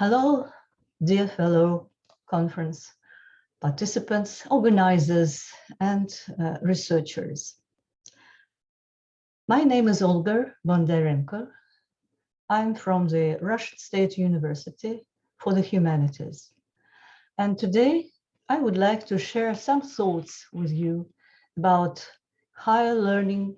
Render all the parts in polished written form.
Hello, dear fellow conference participants, organizers, and researchers. My name is Olga Bondarenko. I'm from the Russian State University for the Humanities. And today I would like to share some thoughts with you about higher learning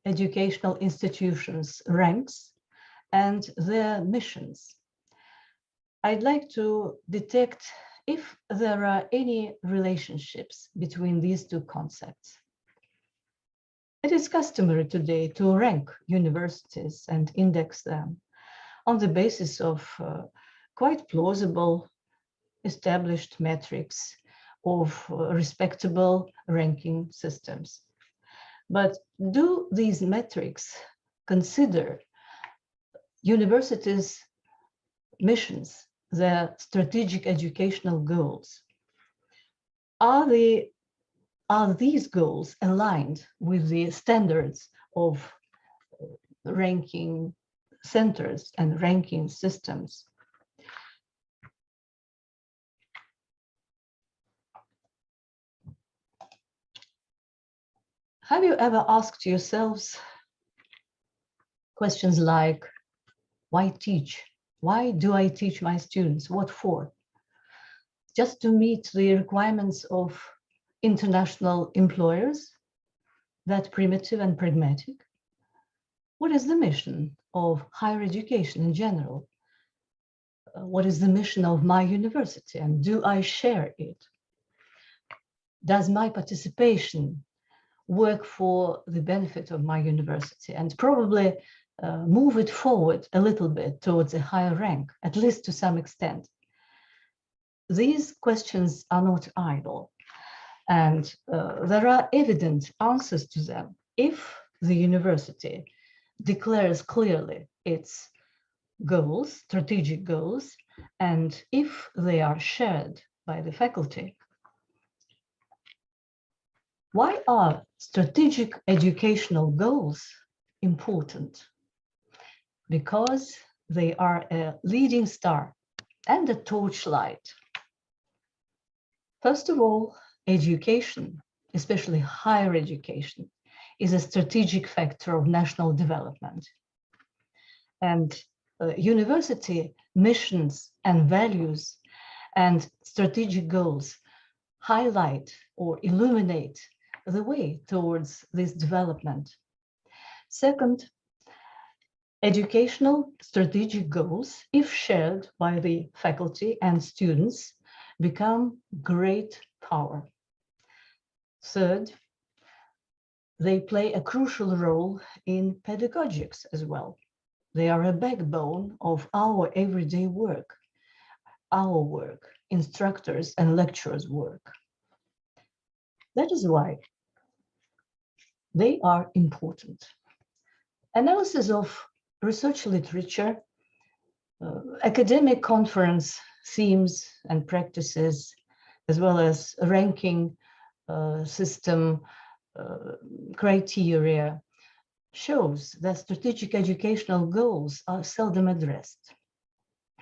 educational institutions' ranks and their missions. I'd like to detect if there are any relationships between these two concepts. It is customary today to rank universities and index them on the basis of quite plausible established metrics of respectable ranking systems. But do these metrics consider universities' missions, their strategic educational goals? Are these goals aligned with the standards of ranking centers and ranking systems? Have you ever asked yourselves questions like, why teach? Why do I teach my students? What for? Just to meet the requirements of international employers? That primitive and pragmatic? What is the mission of higher education in general? What is the mission of my university, and do I share it? Does my participation work for the benefit of my university and probably move it forward a little bit towards a higher rank, at least to some extent? These questions are not idle, and there are evident answers to them if the university declares clearly its goals, strategic goals, and if they are shared by the faculty. Why are strategic educational goals important? Because they are a leading star and a torchlight. First of all, education, especially higher education, is a strategic factor of national development. And university missions and values and strategic goals highlight or illuminate the way towards this development. Second, educational strategic goals, if shared by the faculty and students, become great power. Third, they play a crucial role in pedagogics as well. They are a backbone of our everyday work, our work, instructors' and lecturers' work. That is why they are important. Analysis of research literature, academic conference themes and practices, as well as ranking system criteria, shows that strategic educational goals are seldom addressed.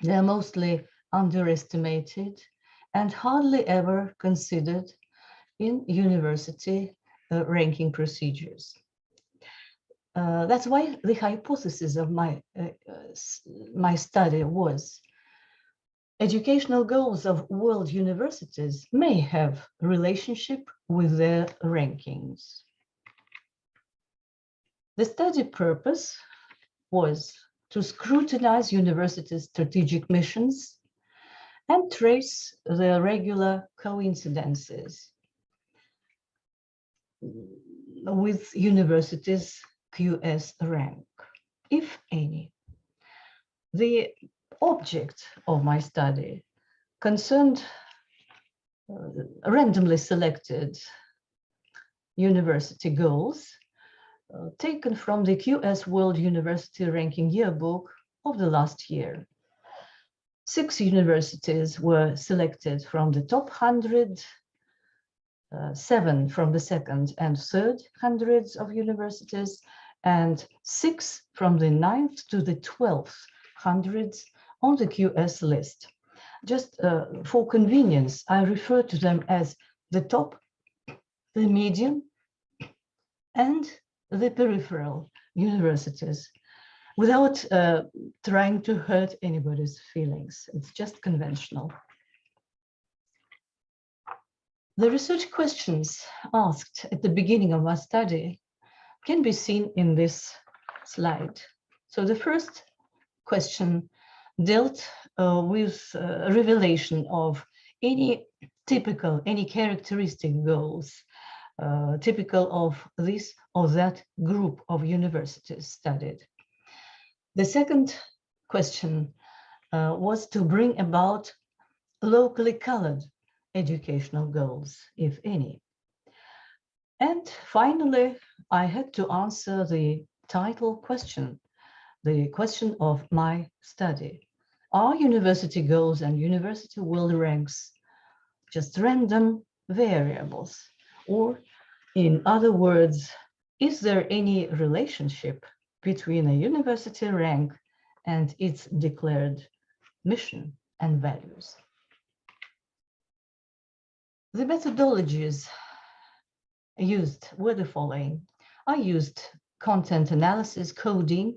They are mostly underestimated and hardly ever considered in university ranking procedures. That's why the hypothesis of my study was educational goals of world universities may have relationship with their rankings. The study purpose was to scrutinize universities' strategic missions and trace their regular coincidences with universities' QS rank, if any. The object of my study concerned randomly selected university goals taken from the QS World University Ranking Yearbook of the last year. 6 universities were selected from the top 100, 7 from the second and third hundreds of universities, and 6 from the 9th to the 12th hundreds on the QS list. Just for convenience, I refer to them as the top, the medium, and the peripheral universities, without trying to hurt anybody's feelings. It's just conventional. The research questions asked at the beginning of our study can be seen in this slide. So the first question dealt with revelation of any characteristic goals typical of this or that group of universities studied. The second question was to bring about locally colored educational goals, if any. And finally, I had to answer the title question, the question of my study. Are university goals and university world ranks just random variables? Or in other words, is there any relationship between a university rank and its declared mission and values? The methodologies used were the following. I used content analysis, coding,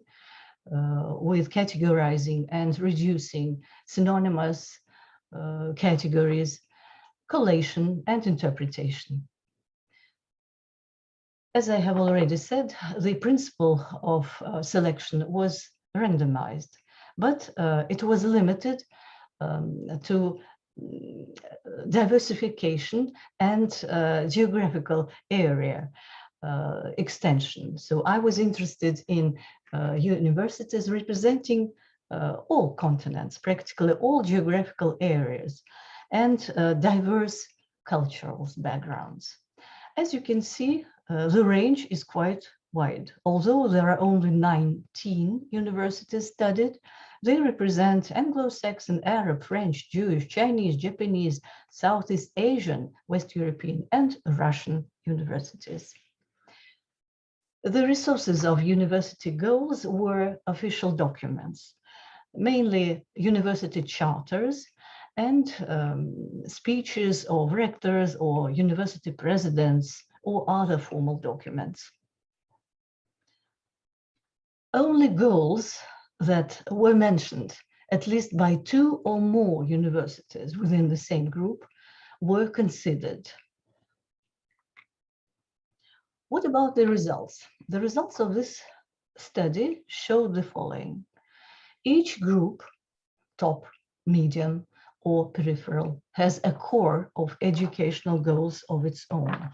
with categorizing and reducing synonymous categories, collation, and interpretation. As I have already said, the principle of selection was randomized, but it was limited to diversification and geographical area extension. So I was interested in universities representing all continents, practically all geographical areas, and diverse cultural backgrounds. As you can see, the range is quite wide. Although there are only 19 universities studied, they represent Anglo-Saxon, Arab, French, Jewish, Chinese, Japanese, Southeast Asian, West European, and Russian universities. The resources of university goals were official documents, mainly university charters and speeches of rectors or university presidents or other formal documents. Only goals that were mentioned, at least by 2 or more universities within the same group, were considered. What about the results? The results of this study showed the following. Each group, top, medium, or peripheral, has a core of educational goals of its own.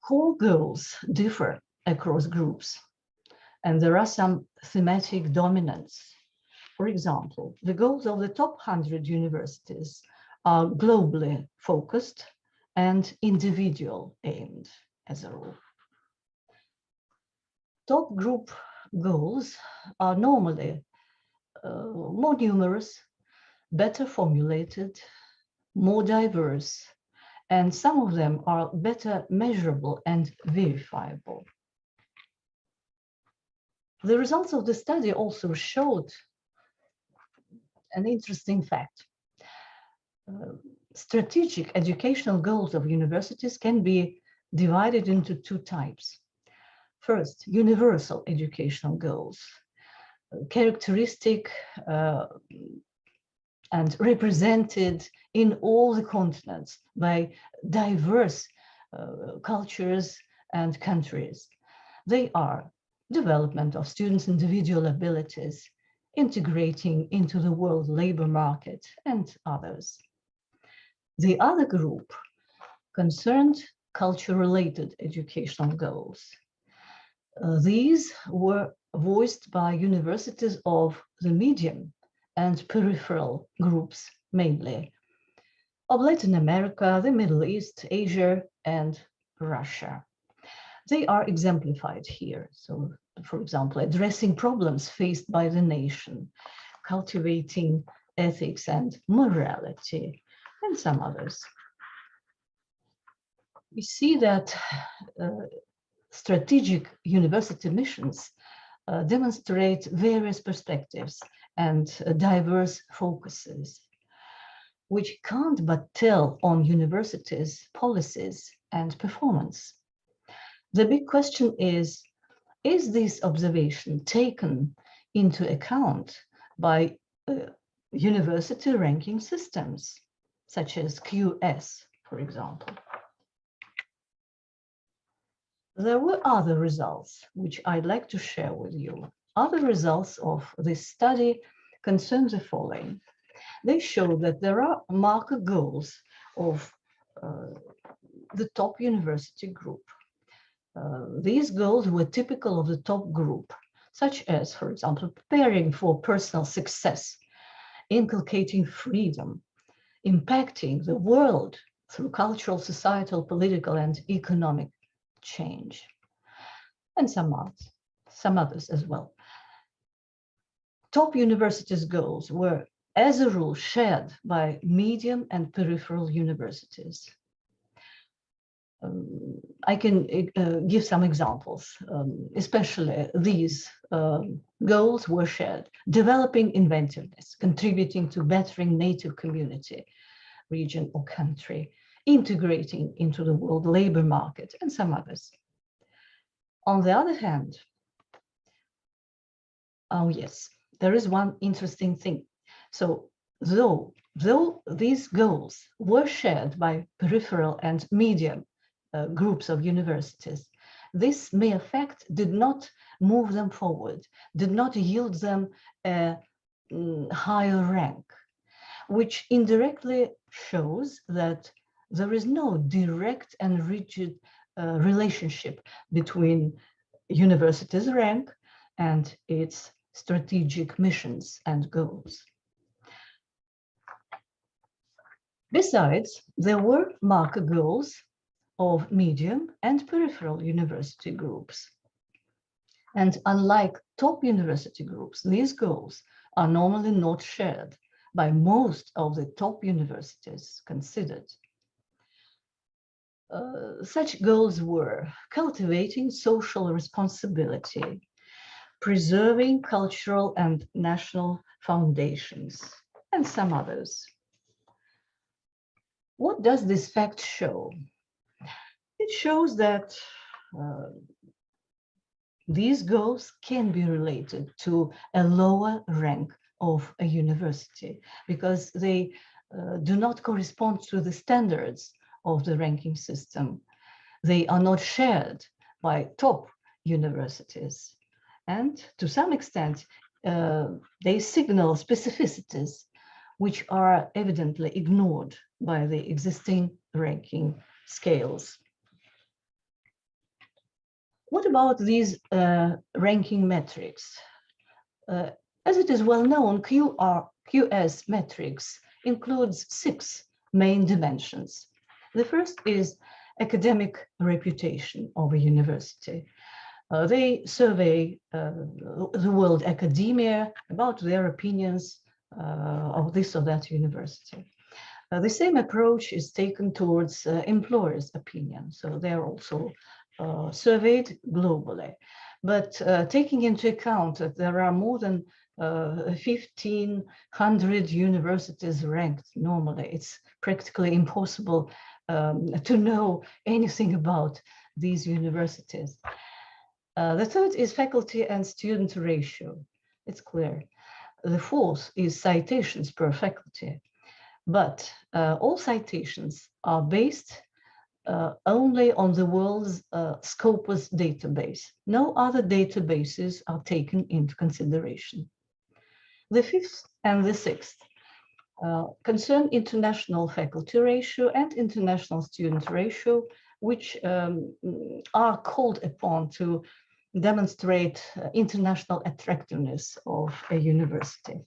Core goals differ across groups, and there are some thematic dominants. For example, the goals of the top 100 universities are globally focused and individual aimed as a rule. Top group goals are normally more numerous, better formulated, more diverse, and some of them are better measurable and verifiable. The results of the study also showed an interesting fact. Strategic educational goals of universities can be divided into 2 types. First, universal educational goals, characteristic and represented in all the continents by diverse cultures and countries. They are development of students' individual abilities, integrating into the world labor market, and others. The other group concerned culture-related educational goals. These were voiced by universities of the medium and peripheral groups, mainly of Latin America, the Middle East, Asia, and Russia. They are exemplified here. So, for example, addressing problems faced by the nation, cultivating ethics and morality, and some others. We see that strategic university missions demonstrate various perspectives and diverse focuses, which can't but tell on universities' policies and performance. The big question is this observation taken into account by university ranking systems, such as QS, for example? There were other results which I'd like to share with you. Other results of this study concern the following. They show that there are marker goals of the top university group. These goals were typical of the top group, such as, for example, preparing for personal success, inculcating freedom, impacting the world through cultural, societal, political, and economic change, and some others as well. Top universities' goals were, as a rule, shared by medium and peripheral universities. I can give some examples, especially these goals were shared: developing inventiveness, contributing to bettering native community, region or country, integrating into the world labor market, and some others. On the other hand, oh yes, there is one interesting thing. So though these goals were shared by peripheral and medium groups of universities, this mere fact did not move them forward, did not yield them a higher rank, which indirectly shows that there is no direct and rigid relationship between university's rank and its strategic missions and goals. Besides, there were marker goals of medium and peripheral university groups. And unlike top university groups, these goals are normally not shared by most of the top universities considered. Such goals were cultivating social responsibility, preserving cultural and national foundations, and some others. What does this fact show? It shows that these goals can be related to a lower rank of a university because they do not correspond to the standards of the ranking system. They are not shared by top universities. And to some extent, they signal specificities which are evidently ignored by the existing ranking scales. What about these ranking metrics? As it is well known, QS metrics includes 6 main dimensions. The first is academic reputation of a university. They survey the world academia about their opinions of this or that university. The same approach is taken towards employers' opinion. So they're also surveyed globally. But taking into account that there are more than 1,500 universities ranked normally, it's practically impossible to know anything about these universities. The third is faculty and student ratio. It's clear. The fourth is citations per faculty. But all citations are based only on the world's Scopus database. No other databases are taken into consideration. The fifth and the sixth concern international faculty ratio and international student ratio, which are called upon to demonstrate international attractiveness of a university.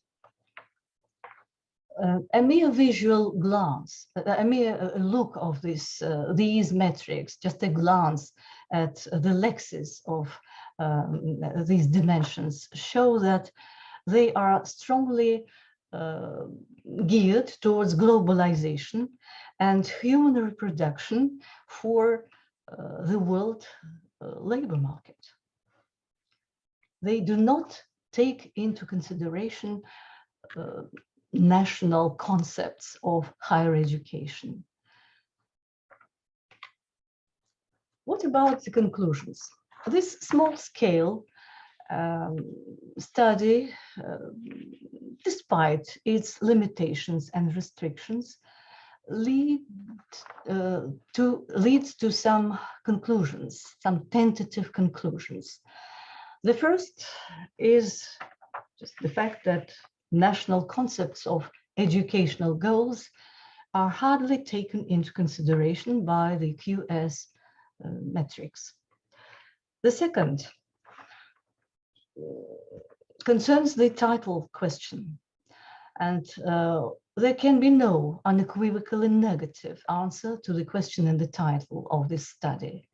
A mere visual glance, a mere look of these metrics, just a glance at the lexis of these dimensions show that they are strongly geared towards globalization and human reproduction for the world labor market. they do not take into consideration national concepts of higher education. What about the conclusions? This small-scale study, despite its limitations and restrictions, leads to some conclusions, some tentative conclusions. The first is just the fact that national concepts of educational goals are hardly taken into consideration by the QS metrics. The second concerns the title question, and there can be no unequivocally negative answer to the question in the title of this study.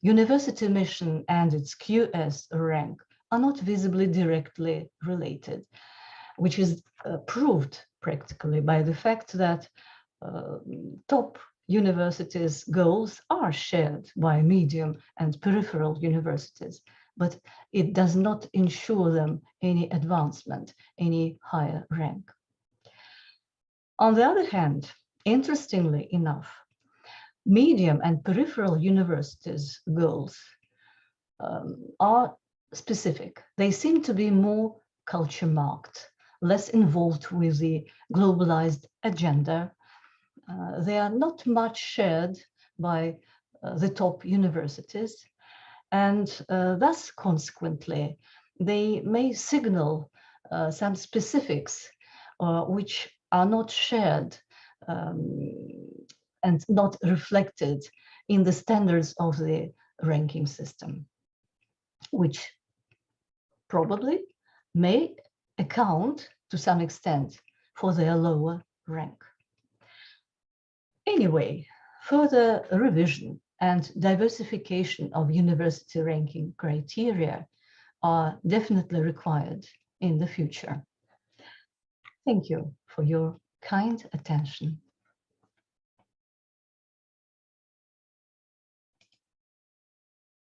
University mission and its QS rank are not visibly directly related, which is proved practically by the fact that top universities' goals are shared by medium and peripheral universities, but it does not ensure them any advancement, any higher rank. On the other hand, interestingly enough, medium and peripheral universities' goals are specific. They seem to be more culture marked, less involved with the globalized agenda. They are not much shared by the top universities, and thus, consequently, they may signal some specifics which are not shared and not reflected in the standards of the ranking system, which probably may account to some extent for their lower rank. Anyway, further revision and diversification of university ranking criteria are definitely required in the future. Thank you for your kind attention.